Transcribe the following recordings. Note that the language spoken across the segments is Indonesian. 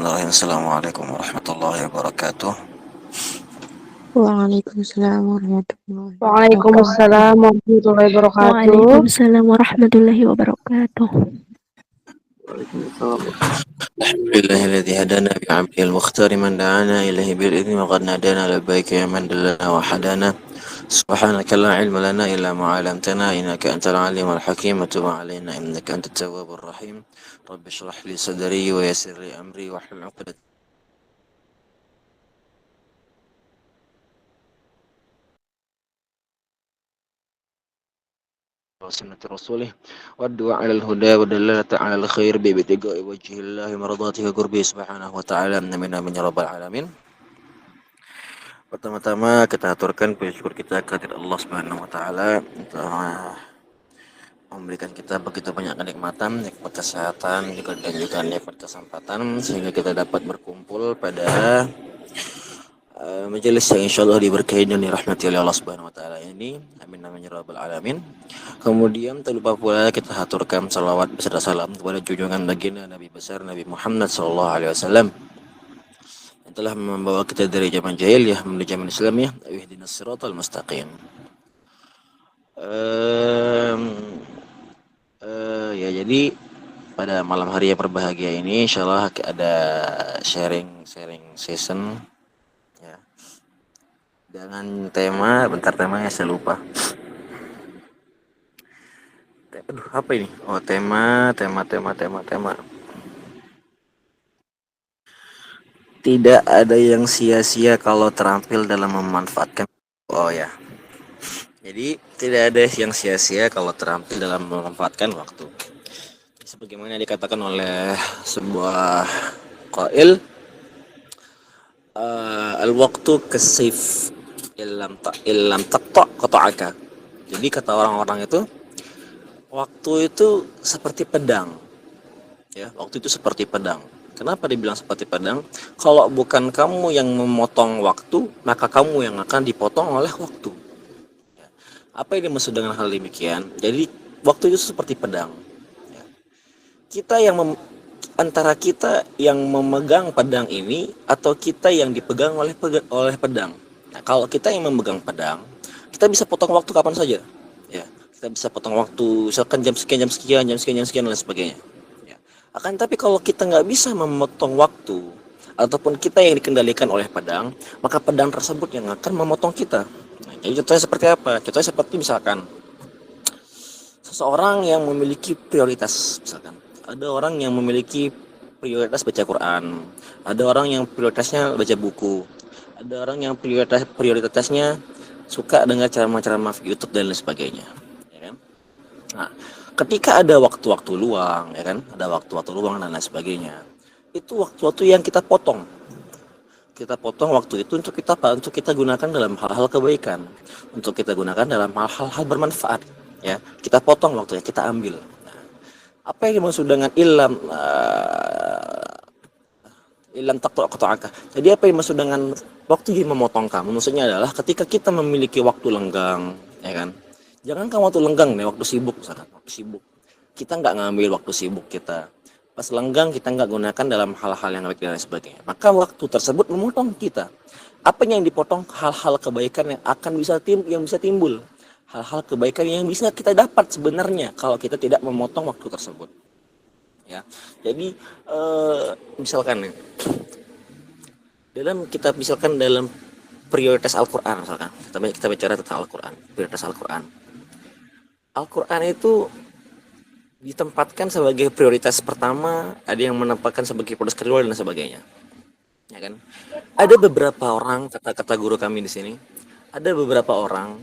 Bismillahirrahmanirrahim. Assalamualaikum warahmatullahi wabarakatuh. Waalaikumsalam warahmatullahi wabarakatuh. Waalaikumsalam warahmatullahi wabarakatuh. Waalaikumsalam warahmatullahi wabarakatuh. Alhamdulillahilladzi hadana bi'abdil mukhtar man da'ana ilahi bil idzni wa qad nadana labbaika ya man dallana wa hadana. Subhanaka la ilma lana illa ma 'allamtana innaka antal alimul hakim wa tub 'alaina innaka antat tawwabur rahim. Rabbi shrah li sadri wa yassir li amri wa hlul 'uqdatam سنة رسوله والدعاء على الهدى والدلالة على الخير بابتغاء وجه الله مرضاته وقربه سبحانه وتعالى amin amin ya rabbal alamin. Pertama-tama kita aturkan puji syukur kita kepada Allah Subhanahu wa taala telah memberikan kita begitu banyak kenikmatan, nikmat kesehatan dan juga nikmat kesempatan sehingga kita dapat berkumpul pada majelis yang insyaallah diberkahi dan dirahmati oleh Allah Subhanahu wa taala ini. Amin amin ya rabbal alamin. Kemudian tak lupa pula kita haturkan salawat beserta salam kepada junjungan baginda Nabi besar Nabi Muhammad sallallahu alaihi wasallam yang telah membawa kita dari zaman jahiliyah menuju zaman Islamiyah. Ihdinas siratal mustaqim. Ya jadi pada malam hari yang berbahagia ini insyaallah ada sharing session ya. Dengan tema, bentar temanya saya lupa. Aduh, apa ini? Oh, tema. Tidak ada yang sia-sia kalau terampil dalam memanfaatkan. Oh ya. Jadi tidak ada yang sia-sia kalau terampil dalam memanfaatkan waktu. Sebagaimana dikatakan oleh sebuah qail, al-waqtu kasayf illam taqta qata'aka. Jadi kata orang-orang itu, waktu itu seperti pedang. Ya, waktu itu seperti pedang. Kenapa dibilang seperti pedang? Kalau bukan kamu yang memotong waktu, maka kamu yang akan dipotong oleh waktu. Ya. Apa yang dimaksud dengan hal demikian? Jadi waktu itu seperti pedang. Ya. Kita yang antara kita yang memegang pedang ini atau kita yang dipegang oleh pedang. Nah, kalau kita yang memegang pedang, kita bisa potong waktu kapan saja. Ya, kita bisa potong waktu, misalkan jam sekian dan sebagainya. Ya. Akan tapi kalau kita nggak bisa memotong waktu ataupun kita yang dikendalikan oleh pedang, maka pedang tersebut yang akan memotong kita. Nah, jadi contohnya seperti apa? Contohnya seperti misalkan seseorang yang memiliki prioritas, misalkan ada orang yang memiliki prioritas baca Quran, ada orang yang prioritasnya baca buku, ada orang yang prioritasnya suka dengan ceramah-ceramah YouTube dan lain sebagainya, ya kan? Nah, ketika ada waktu-waktu luang, ya kan, ada waktu-waktu luang dan lain sebagainya, itu waktu-waktu yang kita potong waktu itu untuk kita gunakan dalam hal-hal kebaikan, untuk kita gunakan dalam hal-hal bermanfaat, ya. Kita potong waktunya, kita ambil. Nah, apa yang dimaksud dengan ilam taqta'aka. Jadi apa yang maksud dengan waktu yang memotong kamu? Maksudnya adalah ketika kita memiliki waktu lenggang, ya kan? Jangan kamu waktu lenggang nih, waktu sibuk misalkan, waktu sibuk. Kita nggak ngambil waktu sibuk kita. Pas lenggang kita nggak gunakan dalam hal-hal yang baik dan sebagainya. Maka waktu tersebut memotong kita. Apa yang dipotong? Hal-hal kebaikan yang akan bisa timbul. Hal-hal kebaikan yang bisa kita dapat sebenarnya kalau kita tidak memotong waktu tersebut. Ya, jadi misalkan dalam prioritas Al-Quran, misalkan kita bicara tentang Al-Quran, prioritas Al-Quran itu ditempatkan sebagai prioritas pertama, ada yang menempatkan sebagai prioritas kedua dan sebagainya, ya kan? Ada beberapa orang, kata guru kami di sini, ada beberapa orang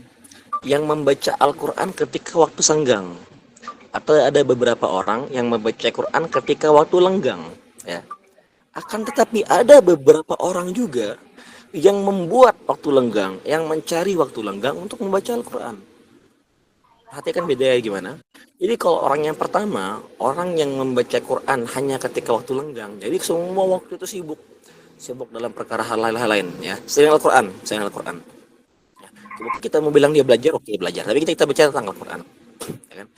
yang membaca Al-Quran ketika waktu senggang. Atau ada beberapa orang yang membaca Quran ketika waktu lenggang, ya. Akan tetapi ada beberapa orang juga yang membuat waktu lenggang, yang mencari waktu lenggang untuk membaca Al-Quran. Perhatikan bedanya gimana. Jadi kalau orang yang pertama, orang yang membaca Quran hanya ketika waktu lenggang, jadi semua waktu itu sibuk dalam perkara hal lain, ya. Selain Al-Quran. Ya. Kita mau bilang dia belajar, oke belajar. Tapi kita bicara tentang Al-Quran, ya kan?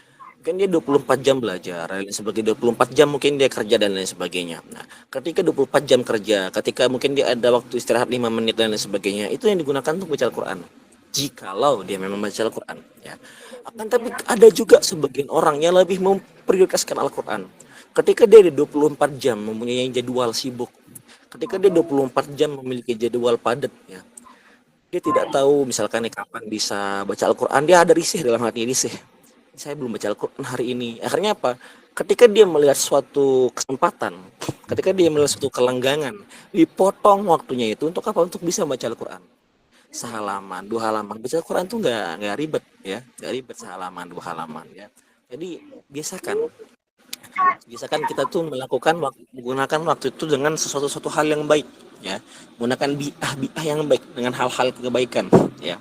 Mungkin dia 24 jam belajar, dan lain sebagainya, 24 jam mungkin dia kerja dan lain sebagainya. Nah, ketika 24 jam kerja, ketika mungkin dia ada waktu istirahat 5 menit dan lain sebagainya, itu yang digunakan untuk baca Al-Quran. Jikalau dia memang baca Al-Quran, ya. Akan tapi ada juga sebagian orang yang lebih memprioritaskan Al-Quran. Ketika dia di 24 jam mempunyai jadwal sibuk, ketika dia 24 jam memiliki jadwal padat, ya, dia tidak tahu misalkan nih kapan bisa baca Al-Quran, dia ada risih dalam hati, risih saya belum baca Al-Quran hari ini. Akhirnya apa? Ketika dia melihat suatu kesempatan, ketika dia melihat suatu kelanggangan, dipotong waktunya itu untuk apa? Untuk bisa baca Al-Quran. Sehalaman, 2 halaman. Baca Al-Quran tuh nggak ribet ya, nggak ribet, sehalaman, 2 halaman ya. Jadi biasakan kita tuh menggunakan waktu itu dengan sesuatu hal yang baik ya, menggunakan bi'ah yang baik dengan hal-hal kebaikan ya.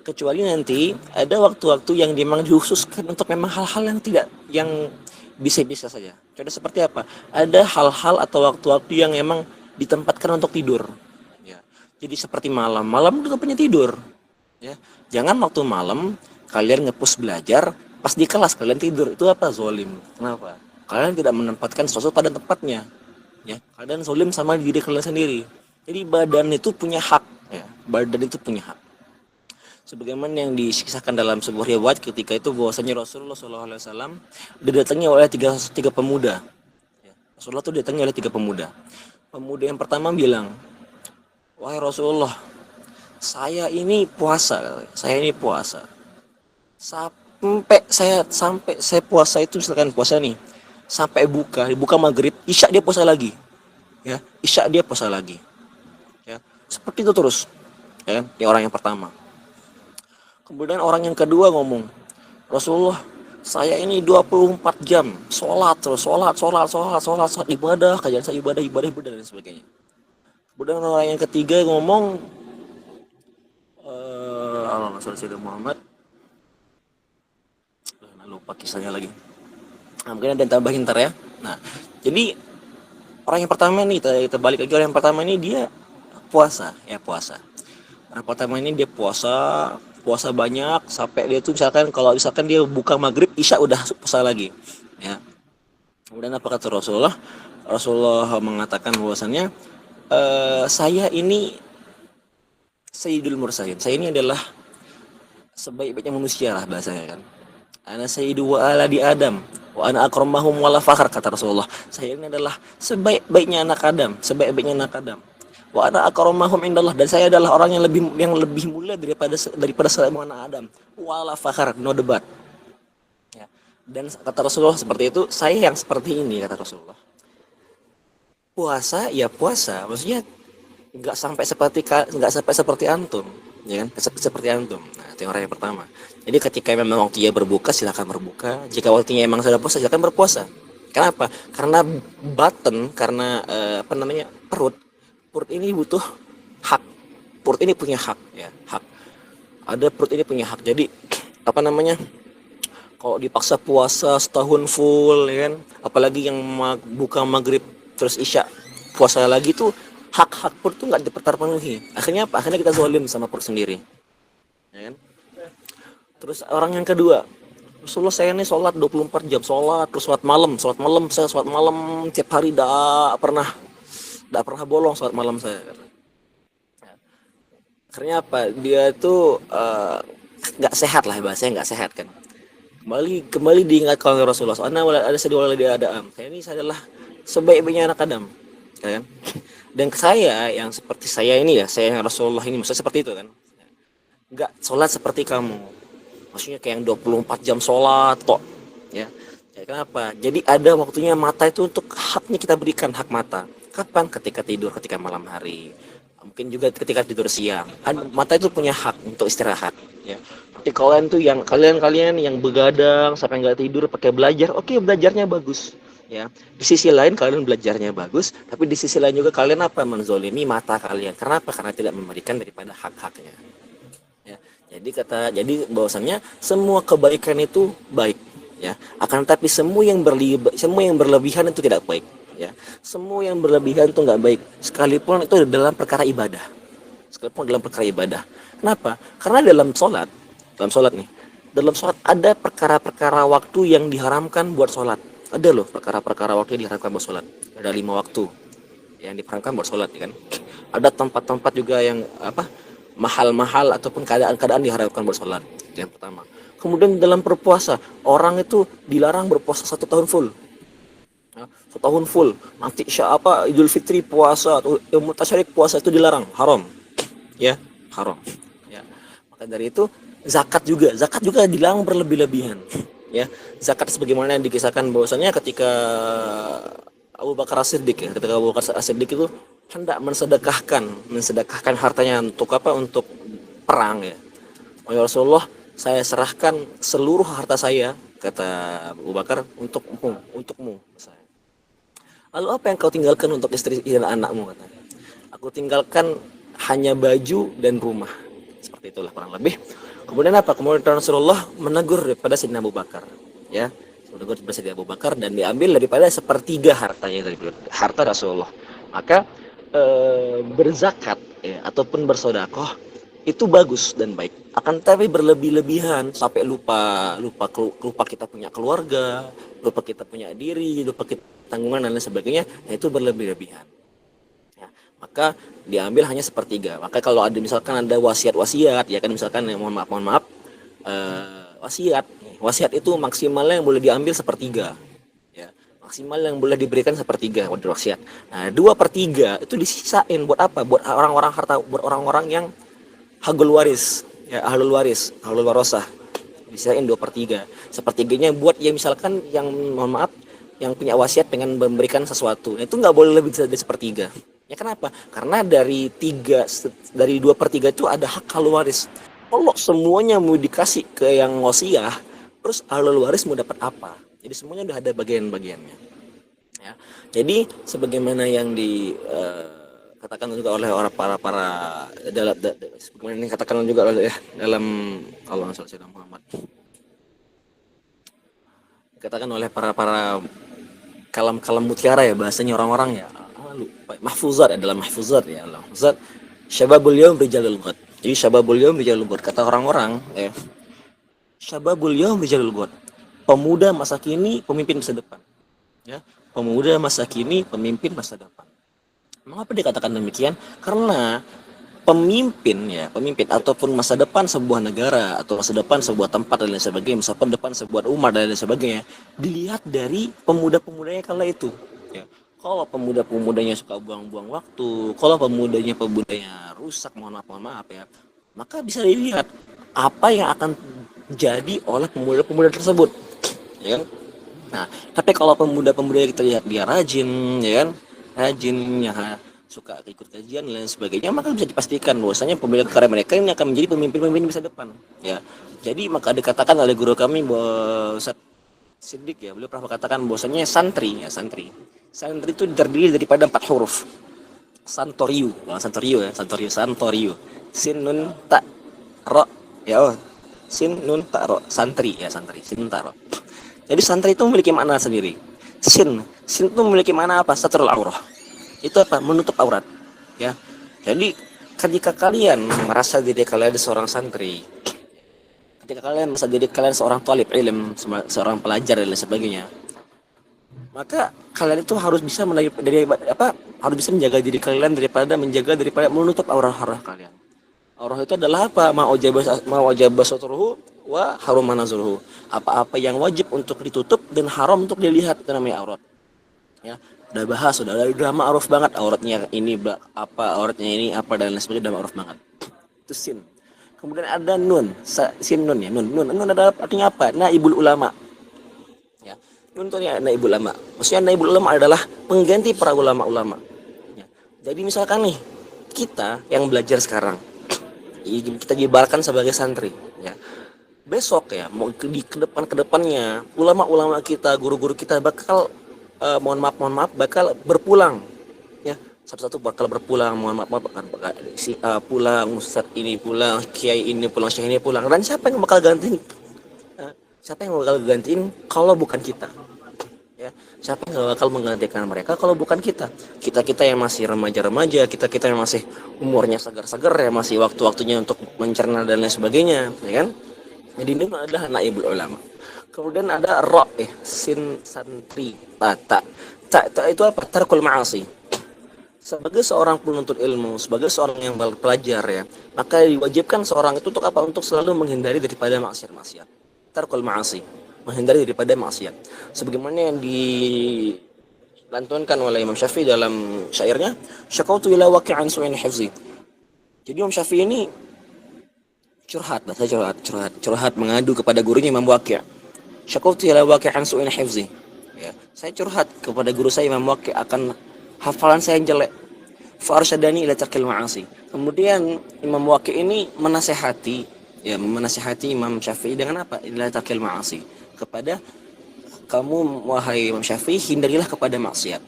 Kecuali nanti ada waktu-waktu yang memang dikhususkan untuk memang hal-hal yang tidak, yang bisa-bisa saja. Contoh seperti apa? Ada hal-hal atau waktu-waktu yang memang ditempatkan untuk tidur. Ya. Jadi seperti malam juga punya tidur. Ya. Jangan waktu malam kalian nge-push belajar, pas di kelas kalian tidur. Itu apa? Zolim. Kenapa? Kalian tidak menempatkan sesuatu pada tempatnya. Ya. Kalian zolim sama diri kalian sendiri. Jadi badan itu punya hak. Ya. Badan itu punya hak. Sebagaimana yang dikisahkan dalam sebuah riwayat ketika itu bahwasanya Rasulullah SAW didatangi oleh tiga pemuda. Rasulullah itu didatangi oleh 3 pemuda. Pemuda yang pertama bilang, wahai Rasulullah, saya ini puasa. Sampai saya puasa itu, misalkan puasa nih, sampai buka maghrib, isya dia puasa lagi. Ya, isya dia puasa lagi. Ya, seperti itu terus. Ya, ini orang yang pertama. Kemudian orang yang kedua ngomong, Rasulullah, saya ini 24 jam sholat ibadah, kajian saya ibadah dan sebagainya. Kemudian orang yang ketiga ngomong, Allahumma sholli ala Muhammad, lupa kisahnya lagi. Nah, mungkin ada yang tambahin ntar ya. Nah, jadi orang yang pertama nih, kita balik lagi, orang yang pertama ini dia puasa. Orang pertama ini dia puasa banyak sampai dia tuh misalkan dia buka maghrib, isya udah puasa lagi ya. Kemudian apa kata Rasulullah? Rasulullah mengatakan bahwasannya saya ini Sayyidul Mursalin, saya ini adalah sebaik-baiknya manusia lah bahasanya kan. Ana sayyidu wa aladi Adam wa ana akramahum wala fakhr, kata Rasulullah. Saya ini adalah sebaik-baiknya anak Adam. Wa ana akramahum indallah, dan saya adalah orang yang lebih mulia daripada semua anak Adam. Wala fakhar, no debat. Ya. Dan kata Rasulullah seperti itu, saya yang seperti ini, kata Rasulullah. Puasa, maksudnya nggak sampai seperti antum, ya kan? Seperti antum. Nah, itu orang yang pertama. Jadi ketika memang waktunya berbuka, silakan berbuka. Jika waktunya memang sudah puasa, silakan berpuasa. Kenapa? Karena perut ini butuh hak. Perut ini punya hak ya, hak. Perut ini punya hak. Jadi kalau dipaksa puasa setahun full ya kan, apalagi yang buka maghrib terus isya puasa lagi tuh, hak perut tuh nggak terpenuhi. Akhirnya apa? Akhirnya kita zalim sama perut sendiri. Ya kan? Terus orang yang kedua, Rasulullah, saya ini sholat 24 jam, terus sholat malam, saya sholat malam tiap hari, tidak pernah bolong sholat malam saya. Akhirnya apa? Dia itu nggak sehat lah, bahasanya nggak sehat kan. Kembali diingatkan oleh Rasulullah, soalnya ada sedih dia Adam. Saya adalah sebaik-baiknya anak Adam, kan? Dan saya yang seperti saya ini ya, saya yang Rasulullah ini, maksudnya seperti itu kan. Nggak sholat seperti kamu, maksudnya kayak yang 24 jam sholat kok, ya. Kenapa? Jadi ada waktunya mata itu untuk haknya kita berikan, hak mata. Kapan? Ketika tidur, ketika malam hari, mungkin juga ketika tidur siang. Mata itu punya hak untuk istirahat ya. Tapi kalian yang begadang sampai nggak tidur pakai belajar, oke, belajarnya bagus ya. Di sisi lain kalian belajarnya bagus, tapi di sisi lain juga kalian menzolimi mata kalian. Kenapa? Karena tidak memberikan daripada hak-haknya ya. Jadi bahwasannya semua kebaikan itu baik ya, akan tapi semua yang berlebihan itu tidak baik ya. Semua yang berlebihan itu nggak baik, sekalipun itu dalam perkara ibadah. Kenapa? Karena dalam sholat nih, dalam sholat ada perkara-perkara waktu yang diharamkan buat sholat. Ada loh perkara-perkara waktu yang diharamkan buat sholat. Ada 5 waktu yang diharamkan buat sholat, ya kan. Ada tempat-tempat juga yang mahal-mahal ataupun keadaan-keadaan diharamkan buat sholat. Yang pertama. Kemudian dalam berpuasa, orang itu dilarang berpuasa 1 tahun full. 1 tahun full. Nanti Idul Fitri puasa atau Mutasyrik puasa itu dilarang, haram. Ya, haram. Ya. Maka dari itu zakat juga dilarang berlebih-lebihan. Ya, zakat sebagaimana yang dikisahkan bahwasanya ketika Abu Bakar As-Siddiq itu hendak mensedekahkan hartanya untuk untuk perang, ya. Oh ya Rasulullah, saya serahkan seluruh harta saya, kata Abu Bakar, untukmu. Lalu apa yang kau tinggalkan untuk istri dan anakmu, katanya. Aku tinggalkan hanya baju dan rumah. Seperti itulah kurang lebih. Kemudian Rasulullah menegur daripada Sayyidina Abu Bakar, ya. Menegur daripada Sayyidina Abu Bakar dan diambil daripada 1/3 hartanya dari harta Rasulullah. Maka berzakat, ya, ataupun bersedekah itu bagus dan baik. Akan tetapi berlebih-lebihan sampai lupa kita punya keluarga, lupa kita punya diri, lupa kita tanggungan dan lain sebagainya, itu berlebih-lebihan. Ya, maka diambil hanya 1/3. Maka kalau misalkan ada wasiat, ya kan, misalkan mohon maaf, wasiat itu maksimalnya yang boleh diambil 1/3. Ya, maksimal yang boleh diberikan 1/3 wasiat. Nah, 2/3 itu disisain buat apa? Buat orang-orang yang ahlul waris, ahlul warosah. Disisain 2/3. 1/3-nya buat, ya misalkan yang mohon maaf, yang punya wasiat pengen memberikan sesuatu. Itu nggak boleh lebih dari 1/3. Ya kenapa? Karena dari 2/3 itu ada hak ahlul waris. Kalau semuanya mau dikasih ke yang wasiah, terus ahlul waris mau dapat apa? Jadi semuanya udah ada bagian-bagiannya. Ya. Jadi sebagaimana yang katakan juga oleh orang para sebagaimana yang katakan juga oleh dalam Allahumma shalli ala Muhammad. Dikatakan oleh para kalam mutiara, ya, bahasanya orang-orang, ya. Mahfuzat adalah mahfuzat, ya. Mahfuzat syababul yaum rijalul ghad. Jadi syababul yaum rijalul ghad, kata orang-orang, ya. Syababul yaum rijalul ghad. Pemuda masa kini, pemimpin masa depan. Ya, pemuda masa kini, pemimpin masa depan. Mengapa dikatakan demikian? Karena pemimpin ataupun masa depan sebuah negara atau masa depan sebuah tempat dan lain sebagainya, masa depan sebuah umat dan lain sebagainya, dilihat dari pemuda-pemudanya kala itu. Ya. Kalau pemuda-pemudanya suka buang-buang waktu, kalau pemudanya rusak, mohon maaf, ya, maka bisa dilihat apa yang akan jadi oleh pemuda-pemuda tersebut, ya kan? Nah, tapi kalau pemuda-pemuda kita lihat dia rajin, ya kan, suka ikut kajian dan lain sebagainya, maka bisa dipastikan bahwasanya pemilik karya mereka ini akan menjadi pemimpin masa depan, ya. Jadi maka dikatakan oleh guru kami Ustaz Siddiq, ya, beliau pernah mengatakan bahwasanya santri itu terdiri daripada 4 huruf. Santoriu, sin nun ta ro, ya, sin nun ta ro, santri, sin nun ta ro. Jadi santri itu memiliki makna sendiri. Sin itu memiliki makna apa? Satrul aurah. Itu apa? Menutup aurat, ya. Jadi ketika kalian merasa diri kalian seorang santri, ketika kalian merasa diri kalian seorang talib ilm, seorang pelajar dan lain sebagainya, maka kalian itu harus bisa harus bisa menjaga diri kalian daripada menutup aurah kalian. Aurah itu adalah apa? Ma'ujabah satruhu wa harum manazruhu. Apa-apa yang wajib untuk ditutup dan haram untuk dilihat, itu namanya aurat. Ya, sudah ada drama ma'ruf banget auratnya ini auratnya ini apa dan lain sebagainya, udah ma'ruf banget. Itu sin. Kemudian ada nun, sin nun, ya. Nun adalah artinya apa? Naibul ulama. Ya. Nun itu naibul ulama. Maksudnya naibul ulama adalah pengganti para ulama-ulama. Ya. Jadi misalkan nih, kita yang belajar sekarang, kita diibaratkan sebagai santri, ya. Besok, ya, mau di kedepannya ulama-ulama kita, guru-guru kita bakal mohon maaf bakal berpulang, ya. Satu-satu bakal berpulang, mohon maaf bakal pulang, ustaz ini pulang, kiai ini pulang, syekh ini pulang. Dan siapa yang bakal gantiin? Kalau bukan kita? Ya, siapa yang bakal menggantikan mereka kalau bukan kita? Kita yang masih remaja-remaja, kita yang masih umurnya segar-segar, ya, masih waktu-waktunya untuk mencerna dan lain sebagainya, ya kan? Jadi ini adalah naibul ulama. Kemudian ada ra, sin, santri, ta itu apa? Tarkul ma'asi. Sebagai seorang penuntut ilmu, sebagai seorang yang pelajar ya, maka diwajibkan seorang itu untuk apa? Untuk selalu menghindari daripada maksiat-maksiat. Tarkul ma'asi, menghindari daripada maksiat. Sebagaimana yang dilantunkan oleh Imam Syafi'i dalam syairnya, syakautu ila waqi'an su'in hifzi. Jadi Imam Syafi'i ini curhat mengadu kepada gurunya Imam Waqi'. Syakautu ila waqi'an su'in hifzi. Ya, saya curhat kepada guru saya Imam Waqi' akan hafalan saya yang jelek. Farsyadani ila tarkil ma'asi. Kemudian Imam Waqi' ini menasihati Imam Syafi'i dengan apa? Ila tarkil ma'asi. Kepada kamu wahai Imam Syafi'i, hindarilah kepada maksiat.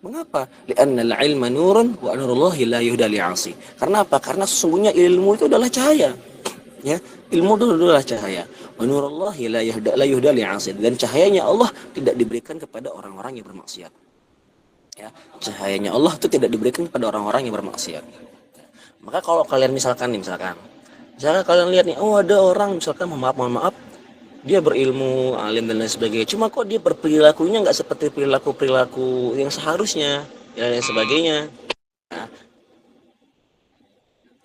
Mengapa? Li'anna al-ilma nurun wa nurullahi la yuhda li'asi. Karena apa? Karena sesungguhnya ilmu itu adalah cahaya. Ya, ilmu itu adalah cahaya. Wa nurullahi la yuhda li'asi. Dan cahayanya Allah tidak diberikan kepada orang-orang yang bermaksiat. Ya, cahayanya Allah itu tidak diberikan kepada orang-orang yang bermaksiat. Maka kalau kalian misalkan kalian lihat nih, oh ada orang misalkan mohon maaf dia berilmu, alim dan lain sebagainya, cuma kok dia berperilakunya nggak seperti perilaku yang seharusnya dan lain sebagainya. Nah,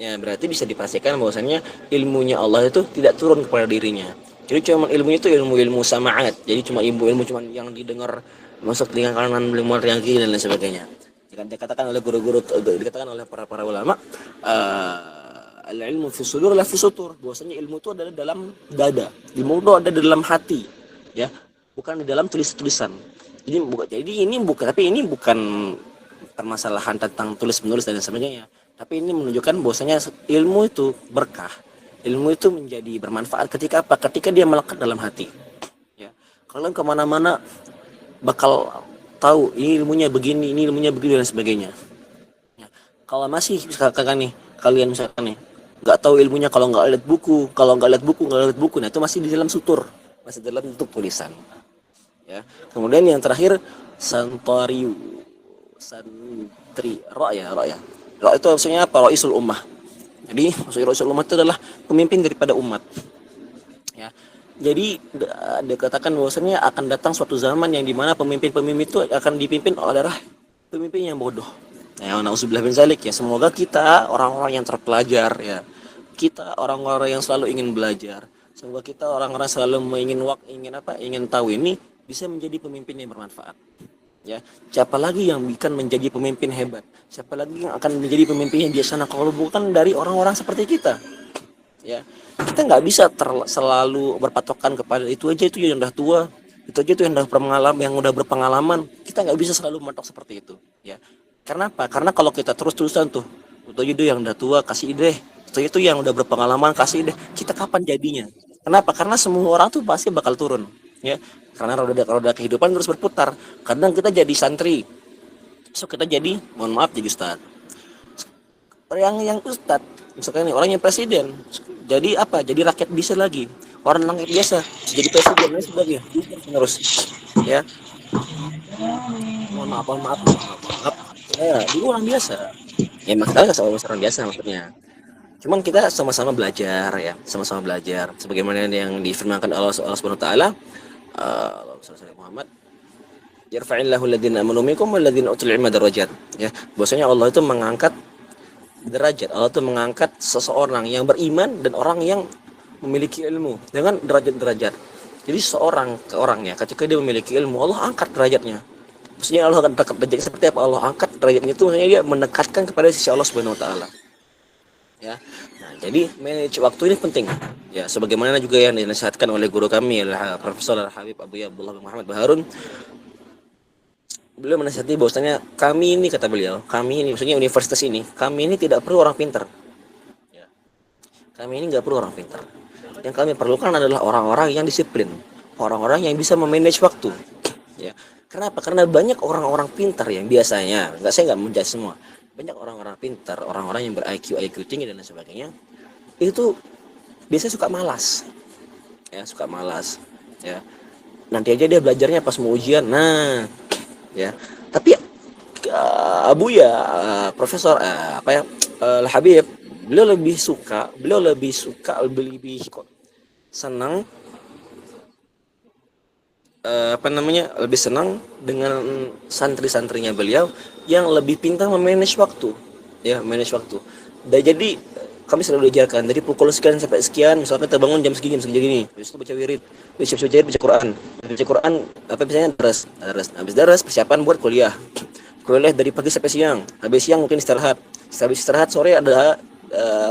ya berarti bisa dipastikan bahwasannya ilmunya Allah itu tidak turun kepada dirinya. Jadi cuma ilmu itu ilmu sama'at. Jadi cuma ilmu cuma yang didengar masuk telinga kanan, melimut yang kiri dan lain sebagainya. Dikatakan oleh guru-guru, dikatakan oleh para ulama, al-ilmu fi sudur la fi sutur. Bahwasanya ilmu itu ada dalam dada, ilmu itu ada dalam hati, ya, bukan di dalam tulisan. Jadi ini bukan permasalahan tentang tulis menulis dan sebagainya. Tapi ini menunjukkan bahwasanya ilmu itu berkah. Ilmu itu menjadi bermanfaat ketika apa? Ketika dia melekat dalam hati. Ya, kalian kemana-mana bakal tahu ini ilmunya begini dan sebagainya. Ya. Kalau masih misalkan nih kalian misalkan nih nggak tahu ilmunya kalau nggak lihat buku, nah itu masih di dalam sutur, masih dalam bentuk tulisan. Ya. Kemudian yang terakhir santri ra itu maksudnya apa? Raisul ummah. Jadi maksud Raisul ummah itu adalah pemimpin daripada umat. Ya. Jadi dikatakan bahwasanya akan datang suatu zaman yang dimana pemimpin itu akan dipimpin oleh pemimpin yang bodoh. Ya, na'udzubillah min zalik ya. Semoga kita orang-orang yang terpelajar ya. Kita orang-orang yang selalu ingin belajar. Semoga kita orang-orang selalu ingin tahu ini bisa menjadi pemimpin yang bermanfaat. Ya, siapa lagi yang akan menjadi pemimpin hebat? Siapa lagi yang akan menjadi pemimpin yang bijaksana kalau bukan dari orang-orang seperti kita? Ya, kita nggak bisa selalu berpatokan kepada itu yang udah tua, itu aja itu yang udah berpengalaman. Kita nggak bisa selalu mentok seperti itu. Ya, karena apa? Karena kalau kita terus-terusan itu aja itu yang udah tua kasih deh, itu yang udah berpengalaman kasih deh. Kita kapan jadinya? Kenapa? Karena semua orang tuh pasti bakal turun. Ya, karena roda kehidupan terus berputar. Kadang kita jadi santri, so kita jadi, mohon maaf, jadi ustad. Yang ustad, misalkan nih orang yang presiden, jadi apa? Jadi rakyat bisa lagi. Orang rakyat biasa jadi presiden dan sebagainya. Terus, ya. Mohon maaf. Ya, dulu orang biasa. Ya maksudnya sama orang biasa maksudnya. Cuman kita sama-sama belajar ya, sama-sama belajar. Sebagaimana yang difirmankan Allah Subhanahu wa taala, Muhammad, yarfa'illahu alladziina aamanu minkum walladziina utul ilma darajat. Ya, bahwasanya Allah itu mengangkat derajat. Allah itu mengangkat seseorang yang beriman dan orang yang memiliki ilmu dengan derajat-derajat. Jadi seorang ke orangnya ketika dia memiliki ilmu, Allah angkat derajatnya. Maksudnya Allah akan angkat derajatnya seperti apa? Allah angkat derajatnya itu maksudnya dia mendekatkan kepada sisi Allah Subhanahu wa taala. Ya. Nah, jadi manage waktu ini penting. Ya, sebagaimana juga yang dinasihatkan oleh guru kami Profesor Habib Abu Abdullah bin Muhammad Baharun. Beliau menasihati bahwasanya kami ini, kata beliau, kami ini maksudnya universitas ini, kami ini tidak perlu orang pintar. Ya. Kami ini nggak perlu orang pintar. Yang kami perlukan adalah orang-orang yang disiplin, orang-orang yang bisa memanage waktu. Ya. Kenapa? Karena banyak orang-orang pintar yang biasanya, saya nggak menjudge semua, banyak orang-orang pintar, orang-orang yang ber-IQ tinggi dan lain sebagainya, itu biasanya suka malas. Ya, suka malas. Ya. Nanti aja dia belajarnya pas mau ujian. Nah, ya. Tapi Profesor Al Habib, beliau lebih suka senang lebih senang dengan santri-santrinya beliau yang lebih pintar memanage waktu, ya, manage waktu. Dan jadi kami selalu diajarkan dari pukul sekian sampai sekian, misalnya kita bangun jam segini, habis itu baca wirid, baca Quran, apa biasanya habis daras persiapan buat kuliah dari pagi sampai siang, habis siang mungkin istirahat sore ada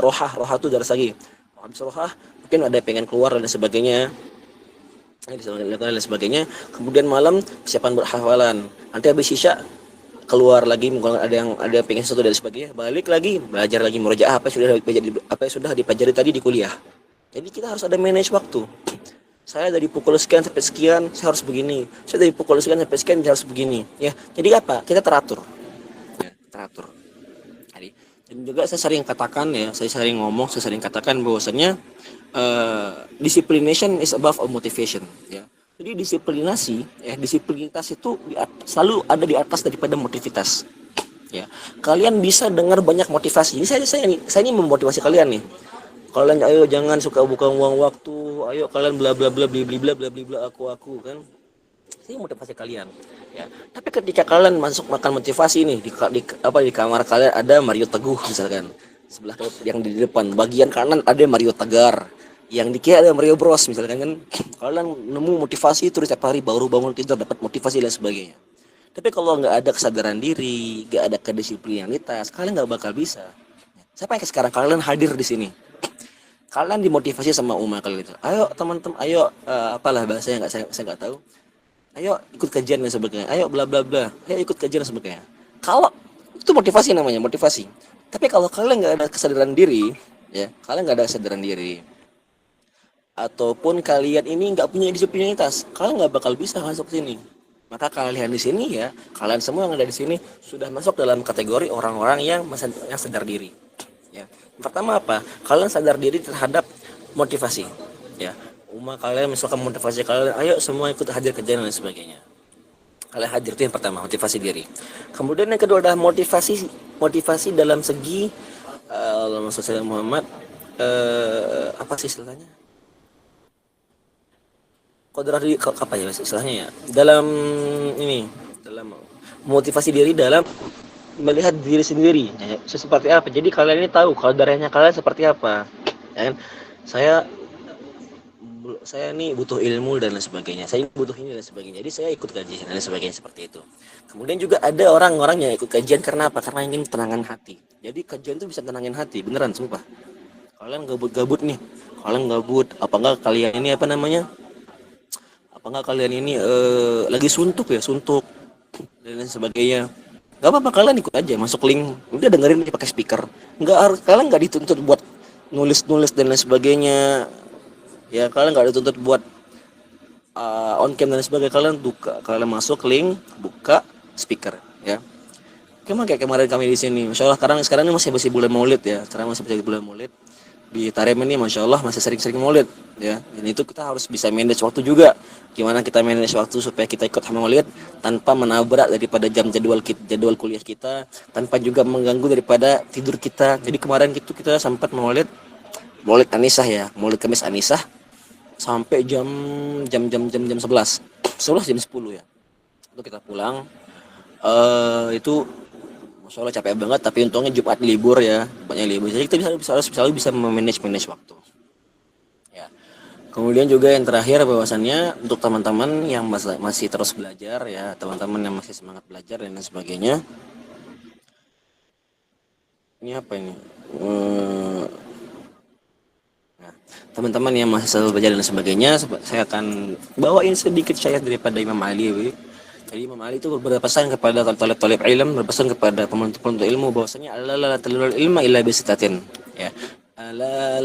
rohah tuh daras lagi, habis rohah mungkin ada pengen keluar dan sebagainya, dan sebagainya. Kemudian malam persiapan berhafalan, nanti habis isya keluar lagi, mungkin ada pengen sesuatu dan sebagainya, balik lagi belajar lagi murojaah apa yang sudah dipelajari tadi di kuliah. Jadi kita harus ada manage waktu. Saya dari pukul sekian sampai sekian saya harus begini, saya dari pukul sekian sampai sekian saya harus begini, ya. Jadi apa, kita teratur, ya, teratur. Jadi, dan juga saya sering katakan bahwasanya disciplination is above all motivation, ya. Jadi disiplinitas itu selalu ada di atas daripada motivitas, ya. Kalian bisa dengar banyak motivasi. Ini saya ini memotivasi kalian nih. Kalian ayo jangan suka buang waktu, ayo kalian bla bla bla bla bla bla bla aku kan. Saya motivasi kalian, ya. Tapi ketika kalian masuk makan motivasi nih di kamar kalian ada Mario Teguh misalkan. Sebelah yang di depan bagian kanan ada Mario Tegar, yang di kiri ada Mario Bros misalkan kan. Kalian nemu motivasi itu setiap hari, baru bangun tidur dapat motivasi dan sebagainya. Tapi kalau nggak ada kesadaran diri, nggak ada kedisiplinianitas, kalian nggak bakal bisa. Siapa yang sekarang kalian hadir di sini? Kalian dimotivasi sama umat kalian itu. Ayo teman-teman, ayo apalah bahasanya saya nggak tahu. Ayo ikut kajian dan sebagainya. Ayo bla bla bla. Ayo ikut kajian dan sebagainya. Kalau itu motivasi namanya, motivasi. Tapi kalau kalian nggak ada kesadaran diri, ya, kalian nggak ada kesadaran diri, ataupun kalian ini nggak punya disiplinitas, kalian nggak bakal bisa masuk sini. Maka kalian di sini, ya, kalian semua yang ada di sini sudah masuk dalam kategori orang-orang yang sadar diri. Ya. Pertama apa? Kalian sadar diri terhadap motivasi. Ya. Kalian misalkan motivasi kalian, ayo semua ikut hadir kajian dan sebagainya. Kalian hadir, itu yang pertama, motivasi diri. Kemudian yang kedua adalah motivasi dalam segi Allahumma shalli ala Muhammad, apa sih istilahnya? Kodrari apa ya istilahnya ya? Dalam motivasi diri dalam melihat diri sendiri, ya, seperti apa. Jadi kalian ini tahu kodarnya kalian seperti apa. Ya kan? Saya ini butuh ilmu dan lain sebagainya, saya butuh ini dan sebagainya, jadi saya ikut kajian dan sebagainya seperti itu. Kemudian juga ada orang-orang yang ikut kajian karena apa? Karena ingin tenangan hati. Jadi kajian itu bisa tenangin hati, beneran sumpah. Kalian gabut nih, apa enggak kalian ini lagi suntuk dan lain sebagainya, nggak apa-apa, kalian ikut aja, masuk link, udah dengerin aja pakai speaker. Kalian nggak dituntut buat nulis dan lain sebagainya. Ya, kalian nggak dituntut buat on cam dan sebagainya. Kalian masuk link, buka speaker, ya. Kayak kemarin kami di sini, masya Allah. Sekarang ini masih bulan Maulid, ya. Sekarang masih bulan Maulid di Tarem ini, masya Allah masih sering Maulid, ya. Dan itu kita harus bisa manage waktu juga. Gimana kita manage waktu supaya kita ikut Maulid tanpa menabrak daripada jadwal kuliah kita, tanpa juga mengganggu daripada tidur kita. Jadi kemarin kita sempat Maulid Anisah, ya, Maulid Kamis Anisah sampai jam 11 jam 10, ya. Itu kita pulang, itu masya Allah capek banget, tapi untungnya Jumat libur, ya. Jumatnya libur, jadi kita selalu bisa memanage waktu, ya. Kemudian juga yang terakhir bahwasannya untuk teman-teman yang masih terus belajar, ya, teman-teman yang masih semangat belajar dan sebagainya, ini apa ini? Teman-teman yang masih selalu belajar dan sebagainya, saya akan bawain sedikit syaiat daripada Imam Ali. Jadi Imam Ali itu berpesan kepada talib ilm, berpesan kepada penuntut ilmu bahwasanya la tanalul ilma illa bisitatin, ya. La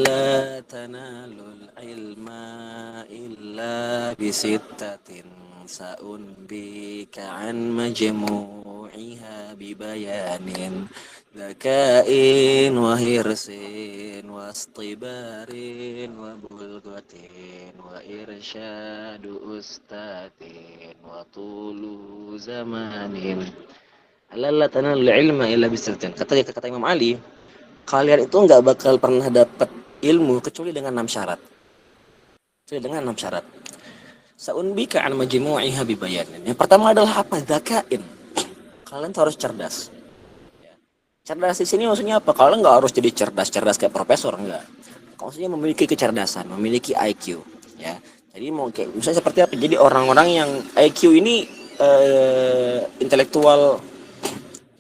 tanalul ilma illa bisitatin sa'unbika an majmu'iha bibayanin zakain wa hirsin wa istibarin wa bulgatin wa irsyadu ustadin wa tulu zamanin. La tanalul ilma illa bisitatin. Kata Imam Ali, kalian itu nggak bakal pernah dapat ilmu kecuali dengan 6 syarat. Sesuai dengan 6 syarat. Sa'unbika an majmu'iha bibayanin. Yang pertama adalah apa? Dzakain. Kalian tuh harus cerdas. Cerdas di sini maksudnya apa? Kalian nggak harus jadi cerdas kayak profesor, enggak. Maksudnya memiliki kecerdasan, memiliki IQ, ya. Jadi mau kayak misalnya seperti apa? Jadi orang-orang yang IQ ini intellectual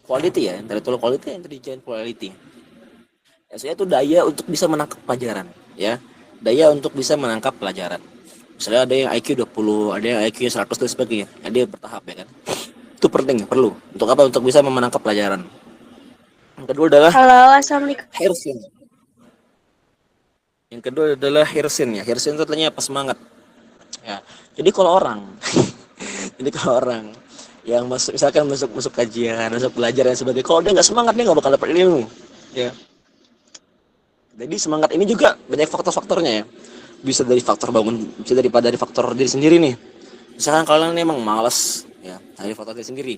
quality ya, intellectual quality, intelligent quality. Ya, saya itu daya untuk bisa menangkap pelajaran, ya. Daya untuk bisa menangkap pelajaran. Misalnya ada yang IQ 20, ada yang IQ 100 dan sebagainya. Ya, dia bertahap ya kan. Itu penting, perlu. Untuk apa? Untuk bisa menangkap pelajaran. Yang kedua adalah Halo, assalamualaikum. hirsin. Yang kedua adalah hirsin ya. Hirsin itu artinya apa? Semangat. Ya. Jadi kalau orang yang misalkan masuk kajian, masuk belajar dan sebagainya, kalau dia nggak semangat dia nggak bakal dapat ilmu. Ya. Jadi semangat ini juga banyak faktor-faktornya ya. Bisa dari faktor bangun, bisa dari faktor diri sendiri nih. Misalkan kalian emang malas, ya dari faktor diri sendiri.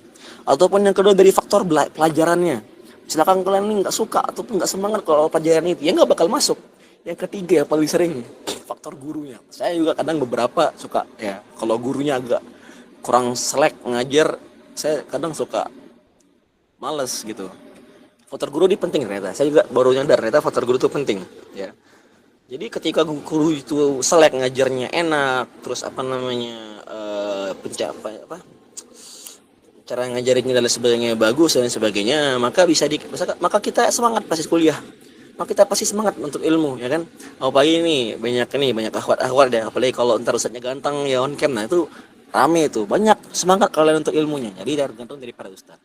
Ataupun yang kedua dari faktor pelajarannya. Misalkan kalian ini nggak suka ataupun nggak semangat kalau pelajaran itu, ya nggak bakal masuk. Yang ketiga yang paling sering faktor gurunya. Saya juga kadang beberapa suka ya kalau gurunya agak kurang selek ngajar, saya kadang suka males gitu. Faktor guru ini penting ternyata. Saya juga baru nyadar ternyata faktor guru itu penting ya. Jadi ketika guru itu selek ngajarnya enak, terus apa namanya cara ngajarinnya dan sebagainya bagus dan sebagainya, maka maka kita semangat pasti kuliah. Maka kita pasti semangat untuk ilmu ya kan. Apalagi banyak akhwat deh, apalagi kalau ntar ustadznya ganteng ya on cam, nah itu rame itu, banyak semangat kalian untuk ilmunya. Jadi tergantung dari para ustadz.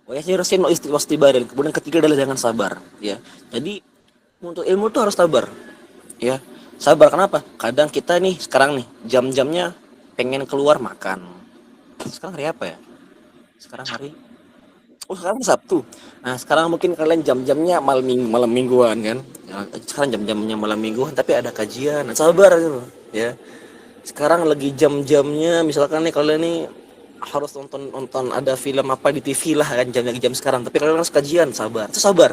Wayasirasin wastibarin. Kemudian ketiga adalah jangan sabar ya. Jadi untuk ilmu tuh harus sabar ya. Sabar kenapa? Kadang kita nih sekarang nih jam-jamnya pengen keluar makan. Sekarang hari apa ya? Sekarang Sabtu. Nah sekarang mungkin kalian jam-jamnya malam mingguan kan. Sekarang jam-jamnya malam mingguan tapi ada kajian. Nah, sabar gitu ya. Sekarang lagi jam-jamnya misalkan nih kalian nih harus nonton ada film apa di TV lah kan jam sekarang, tapi kalian harus kajian, sabar. Itu sabar.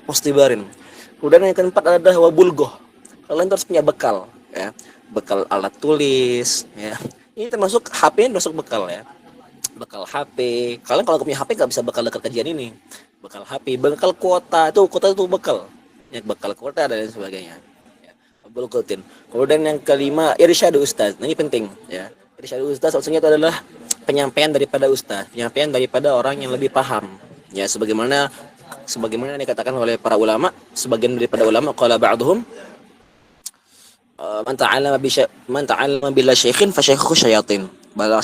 Mesti barin. Kemudian yang keempat ada wabulgoh. Kalian harus punya bekal ya. Bekal alat tulis ya. Ini termasuk HP, termasuk bekal ya. Bekal HP. Kalian kalau punya HP nggak bisa bekal dekat kajian ini. Bekal HP, bekal kuota itu bekal. Ya, bekal kuota dan sebagainya. Ya, bekal. Kemudian yang kelima irsyadu ustaz. Nah, ini penting ya. Irsyadu ustaz maksudnya itu adalah penyampaian daripada ustaz, penyampaian daripada orang yang lebih paham. Ya, sebagaimana dikatakan oleh para ulama, sebagian daripada ulama qala ba'dhum man ta'allama bila syekhin fa syaikhuhu syayatin. Barang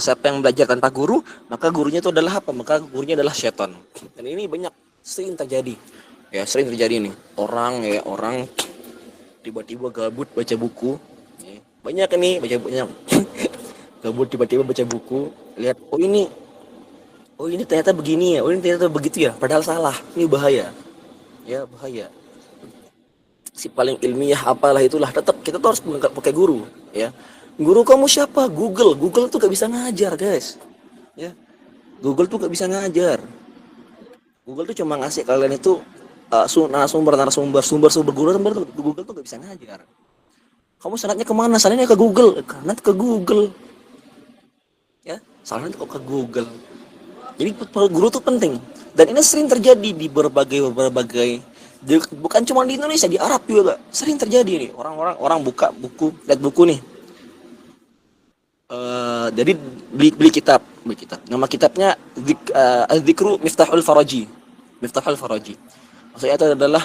siapa yang belajar tanpa guru, maka gurunya itu adalah apa? Maka gurunya adalah syaitan. Dan ini sering terjadi. Ya, sering terjadi nih. Orang tiba-tiba gabut baca buku. Ya, banyak ini gabut tiba-tiba baca buku, lihat oh ini ternyata begini ya, oh ini ternyata begitu ya, padahal salah. Ini bahaya. Ya, bahaya. Si paling ilmiah apalah itulah, tetap kita tuh harus pakai guru ya. Guru kamu siapa? Google tuh gak bisa ngajar guys ya. Google tuh gak bisa ngajar. Google tuh cuma ngasih kalian itu sumber Google tuh gak bisa ngajar. Kamu sanadnya kemana? Sanadnya ke Google. Karena ke Google ya, sanadnya kok ke Google. Jadi guru tuh penting. Dan ini sering terjadi di berbagai bukan cuma di Indonesia, di Arab juga sering terjadi nih. Orang buka buku, lihat buku nih. Jadi beli kitab. Nama kitabnya Dzikru Miftahul Faraji. Maksudnya itu adalah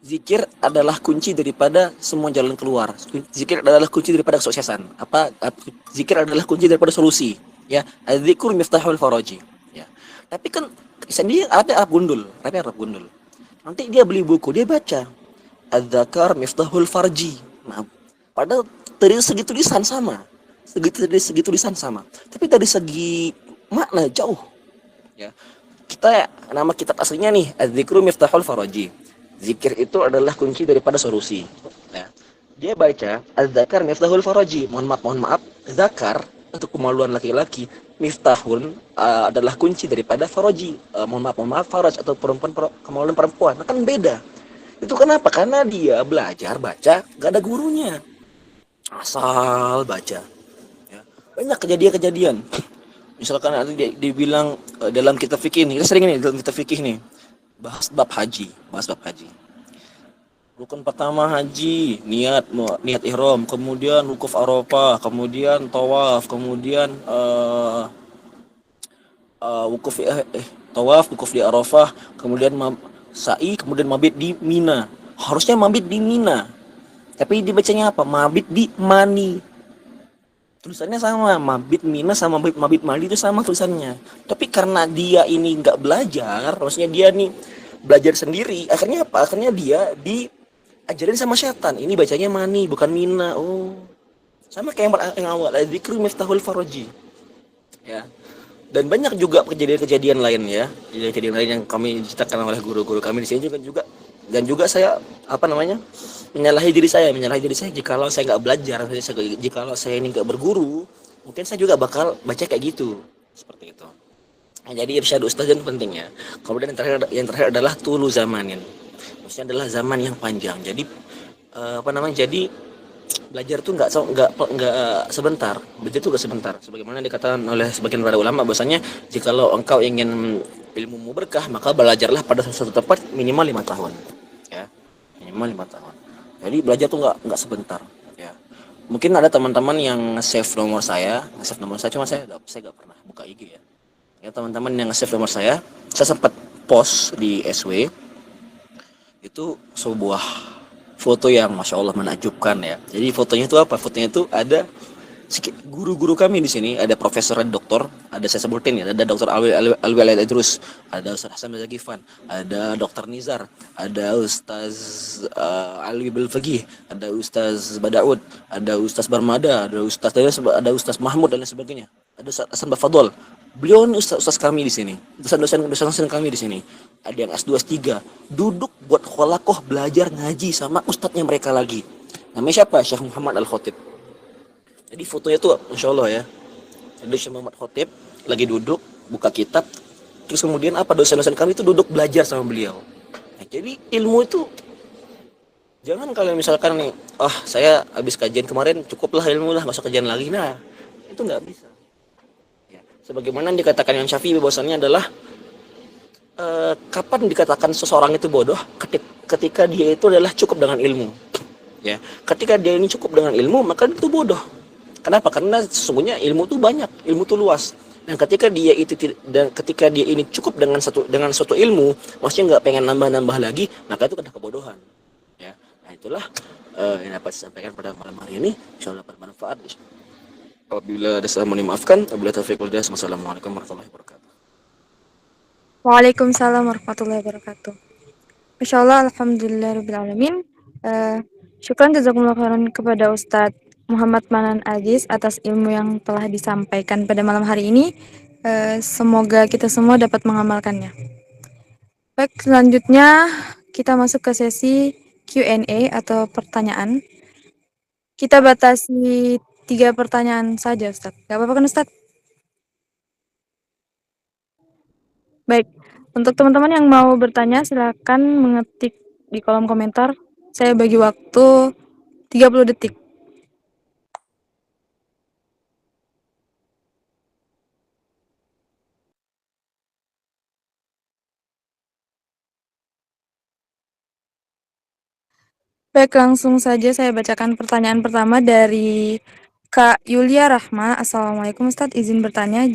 zikir adalah kunci daripada semua jalan keluar. Zikir adalah kunci daripada kesuksesan. Zikir adalah kunci daripada solusi. Ya, Dzikru Miftahul Faraji. Ya. Tapi kan sendiri Arab gundul. Nanti dia beli buku, dia baca Adzakar Miftahul Farji. Nah, padahal dari segi tulisan sama. Segi tulisan sama. Tapi dari segi makna jauh. Ya. Nama kitab aslinya nih Adzikru Miftahul Faraji. Zikir itu adalah kunci daripada solusi. Ya. Dia baca Adzakar Miftahul Faraji. Mohon maaf, zakar untuk kemaluan laki-laki, miftahun adalah kunci daripada faraji. Mohon maaf, faraj atau kemaluan perempuan. Nah, kan beda. Itu kenapa? Karena dia belajar baca gak ada gurunya, asal baca. Ya. Banyak kejadian-kejadian. Misalkan ada dibilang dalam kitab fikih nih, kita sering nih dalam kitab fikih nih, bahas bab haji. Rukun pertama haji, niat ihram, kemudian wukuf Arafah, kemudian tawaf, kemudian wukuf tawaf, wukuf di Arafah, kemudian sa'i, kemudian mabit di Mina. Harusnya mabit di Mina, tapi dibacanya apa? Mabit di Mani. Tulisannya sama, mabit Mina sama mabit Mali itu sama tulisannya. Tapi karena dia ini nggak belajar, maksudnya dia nih belajar sendiri, akhirnya apa? Akhirnya dia diajarin sama setan. Ini bacanya Mani bukan Mina. Oh, sama kayak yang awal, dzikru miftahul faraji. Ya. Dan banyak juga kejadian-kejadian lain ya, kejadian lain yang kami ceritakan oleh guru-guru kami di sini juga, dan juga saya menyalahi diri saya jikalau saya nggak belajar, jikalau saya ini nggak berguru, mungkin saya juga bakal baca kayak gitu, seperti itu. Nah, jadi irsyad ustaz itu penting ya. Kemudian yang terakhir adalah tulu zamanin, maksudnya adalah zaman yang panjang. Jadi jadi belajar tuh nggak sebentar, belajar tuh nggak sebentar. Sebagaimana dikatakan oleh sebagian para ulama, bahwasanya jikalau engkau ingin ilmumu berkah, maka belajarlah pada suatu tempat minimal 5 tahun, ya, minimal 5 tahun. Jadi belajar tuh nggak sebentar, ya. Mungkin ada teman-teman yang save nomor saya, cuma saya nggak pernah buka IG ya. Ya teman-teman yang save nomor saya sempat post di SW itu sebuah foto yang masya Allah menakjubkan ya. Jadi fotonya itu apa? Fotonya itu ada guru-guru kami di sini, ada profesor dan doktor, ada saya sebutin ya, ada dokter Alwi Al-Idrus, ada Ustaz Hasan Mazagifan, ada dokter Nizar, ada Ustaz Alwi Belfagih, ada Ustaz Badaud, ada Ustaz Barmada, ada Ustaz Mahmud dan lain sebagainya. Ada Ustaz Hasan Bafadol. Beliau ini ustaz kami di sini, dosen kami di sini. Ada yang S2 S3, duduk buat kholakoh belajar ngaji sama ustadznya mereka lagi. Namanya siapa? Syekh Muhammad Al-Khotib. Jadi fotonya tuh Insya Allah ya. Jadi Syekh Muhammad Khotib lagi duduk buka kitab, terus kemudian dosen-dosen kami itu duduk belajar sama beliau. Nah, jadi ilmu itu jangan kalau misalkan nih, saya habis kajian kemarin cukuplah ilmu lah, nggak usah kajian lagi. Nah, itu nggak bisa. Sebagaimana dikatakan yang Syafi'i bahwasannya adalah kapan dikatakan seseorang itu bodoh? Ketika dia itu adalah cukup dengan ilmu. Ya, ketika dia ini cukup dengan ilmu, maka itu bodoh. Kenapa? Karena sesungguhnya ilmu itu banyak, ilmu itu luas. Dan ketika dia ini cukup dengan suatu ilmu, maksudnya nggak pengen nambah-nambah lagi, maka itu kena kebodohan. Ya, nah itulah yang dapat saya sampaikan pada malam hari ini. Insyaallah bermanfaat. Apabila ada salah mohon dimaafkan. Apabila taufiq wal hidayah. Wassalamualaikum warahmatullahi wabarakatuh. Waalaikumsalam warahmatullahi wabarakatuh. Masyaallah, alhamdulillahirabbil alamin. Syukran jazakumullah khairan kepada Ustadz Muhammad Manan Aziz atas ilmu yang telah disampaikan pada malam hari ini. Semoga kita semua dapat mengamalkannya. Baik, selanjutnya kita masuk ke sesi Q&A atau pertanyaan. Kita batasi 3 pertanyaan saja, Ustadz. Gak apa-apa kan, Ustadz? Baik, untuk teman-teman yang mau bertanya, silakan mengetik di kolom komentar. Saya bagi waktu 30 detik. Baik, langsung saja saya bacakan pertanyaan pertama dari Kak Yulia Rahma. Assalamualaikum Ustadz, izin bertanya,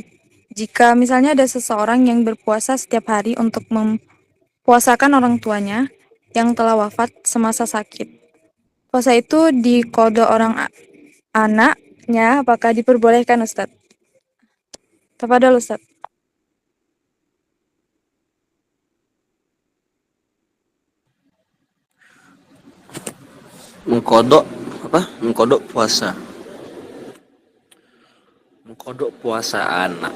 jika misalnya ada seseorang yang berpuasa setiap hari untuk mempuasakan orang tuanya yang telah wafat semasa sakit, puasa itu dikodok orang anaknya, apakah diperbolehkan Ustadz? Tafadhol Ustadz. Mengkodok puasa, mengkodok puasa anak.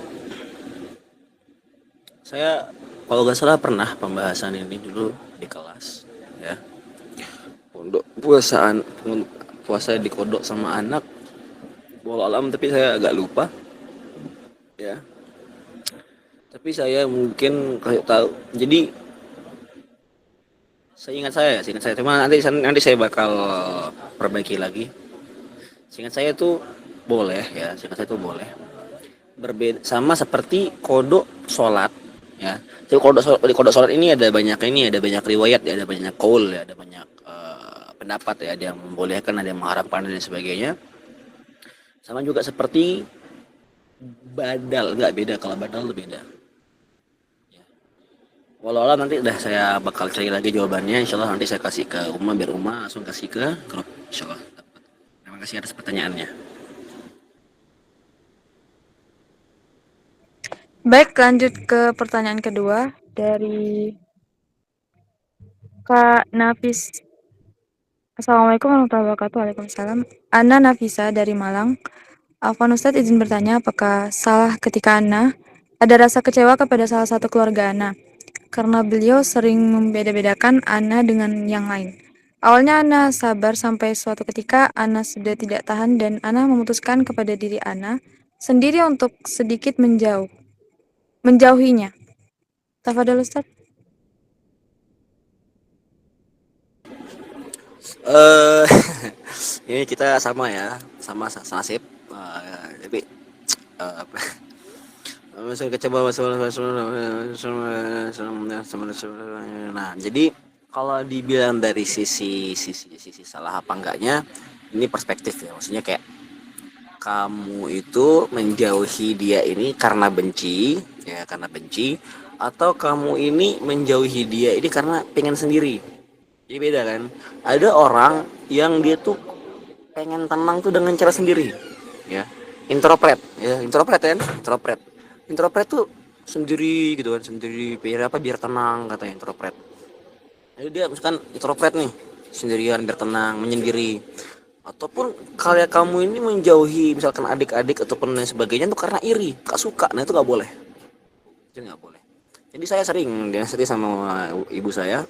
Saya kalau nggak salah pernah pembahasan ini dulu di kelas ya. Untuk puasa dikodok sama anak, wallahu alam, tapi saya agak lupa ya. Tapi saya mungkin kayak tahu, jadi Seingat saya. Cuma nanti saya bakal perbaiki lagi. Seingat saya itu boleh ya, seingat saya itu boleh. Berbeda sama seperti kodok sholat ya. Jadi kodok sholat ini ada banyak riwayat ya, ada banyak kaul ya, ada banyak pendapat ya, ada yang membolehkan, ada yang mengharamkan dan sebagainya. Sama juga seperti badal, nggak beda, kalau badal itu beda. Ya. Walau nanti udah saya bakal cari lagi jawabannya. Insya Allah nanti saya kasih ke Uma biar Uma langsung kasih ke grup. Insya Allah. Terima kasih atas pertanyaannya. Baik, lanjut ke pertanyaan kedua dari Kak Nafis. Assalamualaikum warahmatullahi wabarakatuh. Waalaikumsalam. Ana Nafisa dari Malang. Afwan Ustadz izin bertanya, apakah salah ketika Ana ada rasa kecewa kepada salah satu keluarga Ana karena beliau sering membeda-bedakan Ana dengan yang lain. Awalnya Ana sabar sampai suatu ketika Ana sudah tidak tahan dan Ana memutuskan kepada diri Ana sendiri untuk sedikit menjauhinya. Tafadhol Ustaz. eh ini kita sama ya, sama nasib. Tapi nah, jadi kalau dibilang dari sisi salah apa enggaknya, ini perspektif ya. Maksudnya kayak kamu itu menjauhi dia ini karena benci, ya karena benci, atau kamu ini menjauhi dia ini karena pengen sendiri. Jadi beda kan. Ada orang yang dia tuh pengen tenang tuh dengan cara sendiri, ya. Introvert, ya introvert kan, introvert tuh sendiri gitu kan, sendiri biar tenang, katanya introvert. Jadi dia misalkan introvert nih, sendirian biar tenang, menyendiri. Ataupun kalau kamu ini menjauhi misalkan adik-adik ataupun lain sebagainya tuh karena iri, gak suka. Nah itu gak boleh, itu nggak boleh. Jadi saya sering sama ibu saya,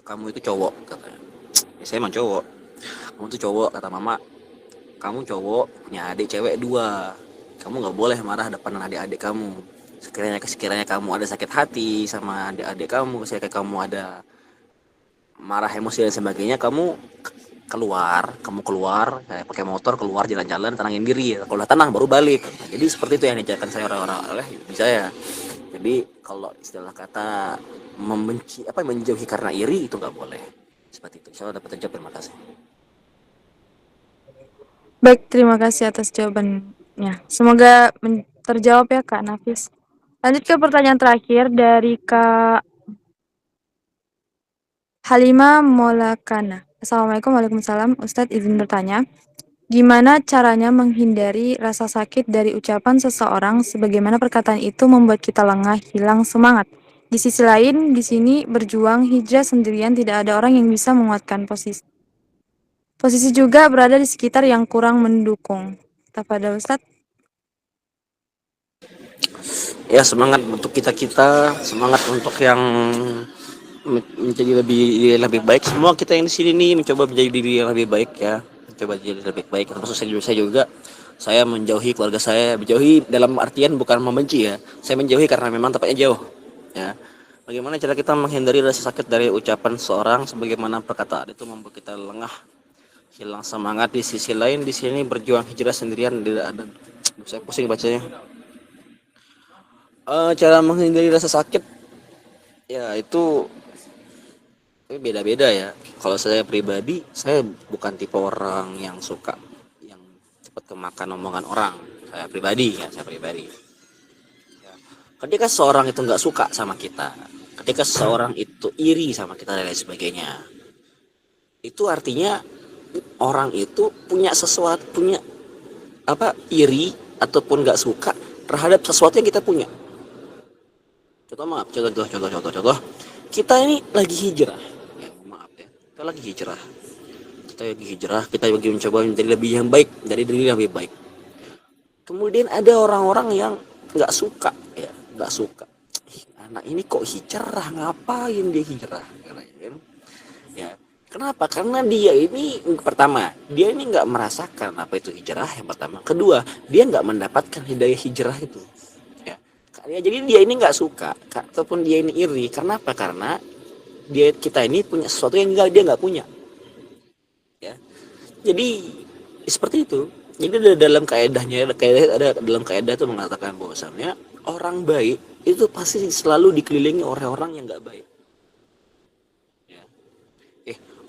kamu itu cowok katanya. Ya, saya emang cowok. Kamu tuh cowok, kata mama. Kamu cowok punya adik cewek 2. Kamu nggak boleh marah depan adik-adik kamu. Sekiranya kamu ada sakit hati sama adik-adik kamu, sekiranya kamu ada marah emosi dan sebagainya, kamu keluar kayak pakai motor, keluar jalan-jalan, tenangin diri ya. Kalau udah tenang baru balik. Nah, jadi seperti itu yang diajarkan saya orang-orang oleh ibu saya. Jadi kalau istilah kata menjauhi karena iri itu nggak boleh. Seperti itu. Saya dapat jawab. Terima kasih. Baik, terima kasih atas jawabannya. Semoga terjawab ya Kak Nafis. Lanjut ke pertanyaan terakhir dari Kak Halimah Molakana. Assalamualaikum, waalaikumsalam. Ustadz izin bertanya, gimana caranya menghindari rasa sakit dari ucapan seseorang sebagaimana perkataan itu membuat kita lengah, hilang semangat. Di sisi lain, di sini berjuang hijrah sendirian tidak ada orang yang bisa menguatkan posisi. Posisi juga berada di sekitar yang kurang mendukung. Tafadhol Ustadz. Ya semangat untuk kita, semangat untuk yang menjadi lebih baik. Semua kita yang di sini nih mencoba menjadi diri yang lebih baik ya, mencoba jadi lebih baik. Termasuk saya juga, saya menjauhi keluarga saya, menjauhi dalam artian bukan membenci ya. Saya menjauhi karena memang tempatnya jauh. Ya. Bagaimana cara kita menghindari rasa sakit dari ucapan seorang sebagaimana perkataan itu membuat kita lengah, hilang semangat. Di sisi lain di sini berjuang hijrah sendirian, tidak ada. Saya pusing bacanya. Cara menghindari rasa sakit ya itu beda-beda ya. Kalau saya pribadi, saya bukan tipe orang yang suka yang cepat kemakan omongan orang. Saya pribadi. Ya. Ketika seorang itu nggak suka sama kita, ketika seseorang itu iri sama kita dan lain sebagainya, itu artinya orang itu punya iri ataupun nggak suka terhadap sesuatu yang kita punya. Contoh, kita ini lagi hijrah. Kita lagi hijrah, kita lagi mencoba menjadi lebih yang baik, dari diri yang lebih baik. Kemudian ada orang-orang yang nggak suka. Anak ini kok hijrah, ngapain dia hijrah? Ya, kenapa? Karena dia ini pertama, dia ini nggak merasakan apa itu hijrah yang pertama. Kedua, dia nggak mendapatkan hidayah hijrah itu. Ya, jadi dia ini nggak suka, ataupun dia ini iri. Kenapa? Karena kita ini punya sesuatu yang dia nggak punya, ya. Jadi seperti itu. Jadi ada dalam kaedahnya, ada dalam kaedah itu mengatakan bahwasannya orang baik itu pasti selalu dikelilingi oleh orang yang nggak baik. Ya.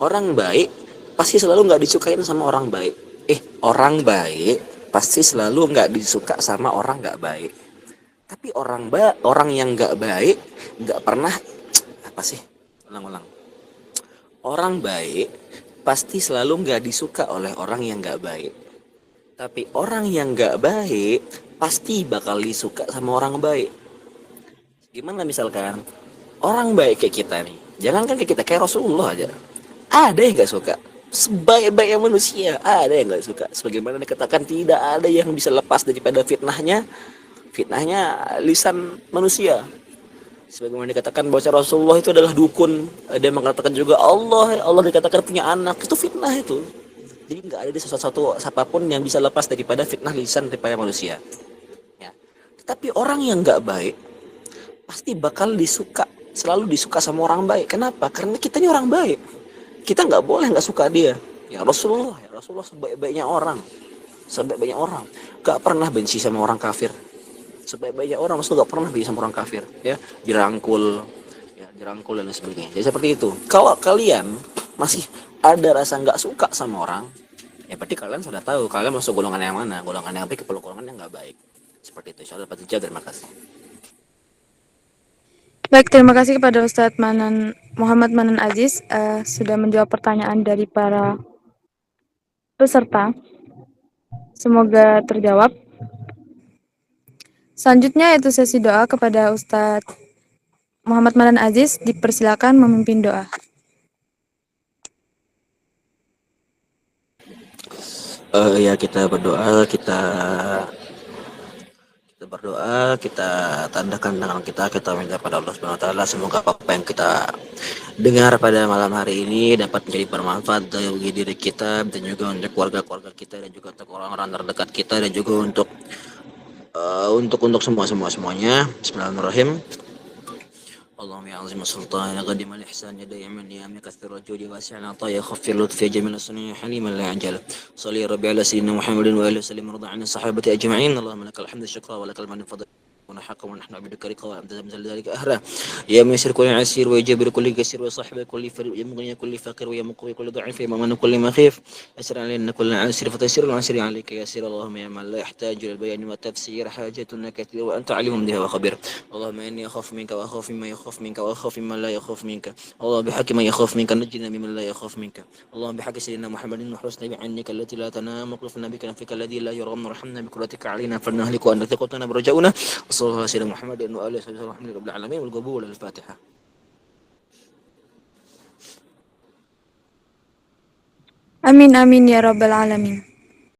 Orang baik pasti selalu nggak disukain sama orang baik. Orang baik pasti selalu nggak disuka sama orang nggak baik. Tapi orang yang nggak baik nggak pernah apa sih? Ulang-ulang. Orang baik pasti selalu nggak disuka oleh orang yang nggak baik. Tapi orang yang nggak baik pasti bakal disuka sama orang baik. Gimana misalkan orang baik kayak kita nih, jangankan kayak kita, kayak Rasulullah aja, ada yang nggak suka. Sebaik-baiknya manusia ada yang nggak suka. Sebagaimana dikatakan tidak ada yang bisa lepas daripada fitnahnya lisan manusia. Sebagaimana dikatakan bahwa Rasulullah itu adalah dukun. Dia mengatakan juga Allah dikatakan punya anak. Itu fitnah itu. Jadi nggak ada sesuatu siapapun yang bisa lepas daripada fitnah lisan daripada manusia. Ya. Tapi orang yang nggak baik pasti bakal selalu disuka sama orang baik. Kenapa? Karena kita ini orang baik. Kita nggak boleh nggak suka dia. Ya Rasulullah sebaik-baiknya orang. Gak pernah benci sama orang kafir. Sebaik-baiknya orang Rasul gak pernah benci sama orang kafir. Ya, dirangkul dan lain sebagainya. Jadi seperti itu. Kalau kalian masih ada rasa nggak suka sama orang, ya berarti kalian sudah tahu kalian masuk golongan yang mana, golongan yang baik atau golongan yang nggak baik. Seperti itu. Insyaallah dapat dijawab. Terima kasih. Baik, terima kasih kepada Ustadz Muhammad Manan Aziz sudah menjawab pertanyaan dari para peserta. Semoga terjawab. Selanjutnya yaitu sesi doa kepada Ustadz Muhammad Manan Aziz. Dipersilakan memimpin doa. Ya kita berdoa, kita tandahkan tangan kita minta pada Allah Subhanahu wa taala, semoga apa yang kita dengar pada malam hari ini dapat menjadi bermanfaat bagi diri kita dan juga untuk keluarga-keluarga kita dan juga untuk orang-orang terdekat kita dan juga untuk semuanya. Bismillahirrahmanirrahim. اللهم يا عظيم السلطان قدم الإحسان يدي من نعمك كثير الجود واسع العطايا خفر لطف جميل السنين حليما لا يعجل صلي ربي على سيدنا محمد وآله وسلم وارض عن الصحابة أجمعين اللهم لك الحمد الشكر ولك المن الفضل ونحق ونحن عبدك رقا وأنت مثل ذلك أهلا يا ميسر كل عسير ويجبر كل كسير وصاحب كل فريق يمغني كل فقير ويمقوي كل ضعيف يمن كل مخيف أسر علينا كل عسير فتيسر العسير عليك يا سير اللهم يا من لا يحتاج للبيان والتفسير حاجتنا كثير وأنت عليم بها وخبير اللهم إني أخاف منك وأخاف مما يخاف منك وأخاف ممن لا يخاف منك اللهم بحق من يخاف منك نجنا ممن لا يخاف منك اللهم بحق سيدنا محمد وحسن بعينك التي لا تنام وقفنا بك نفسك الذي لا يرام ورحمنا بكرتك علينا فلنهلك وأن تقتنا برجاؤنا وصلى الله على سيدنا محمد وآله وصحبه الحمد لله رب العالمين والقبول الفاتحة. Amin amin ya rabbal alamin.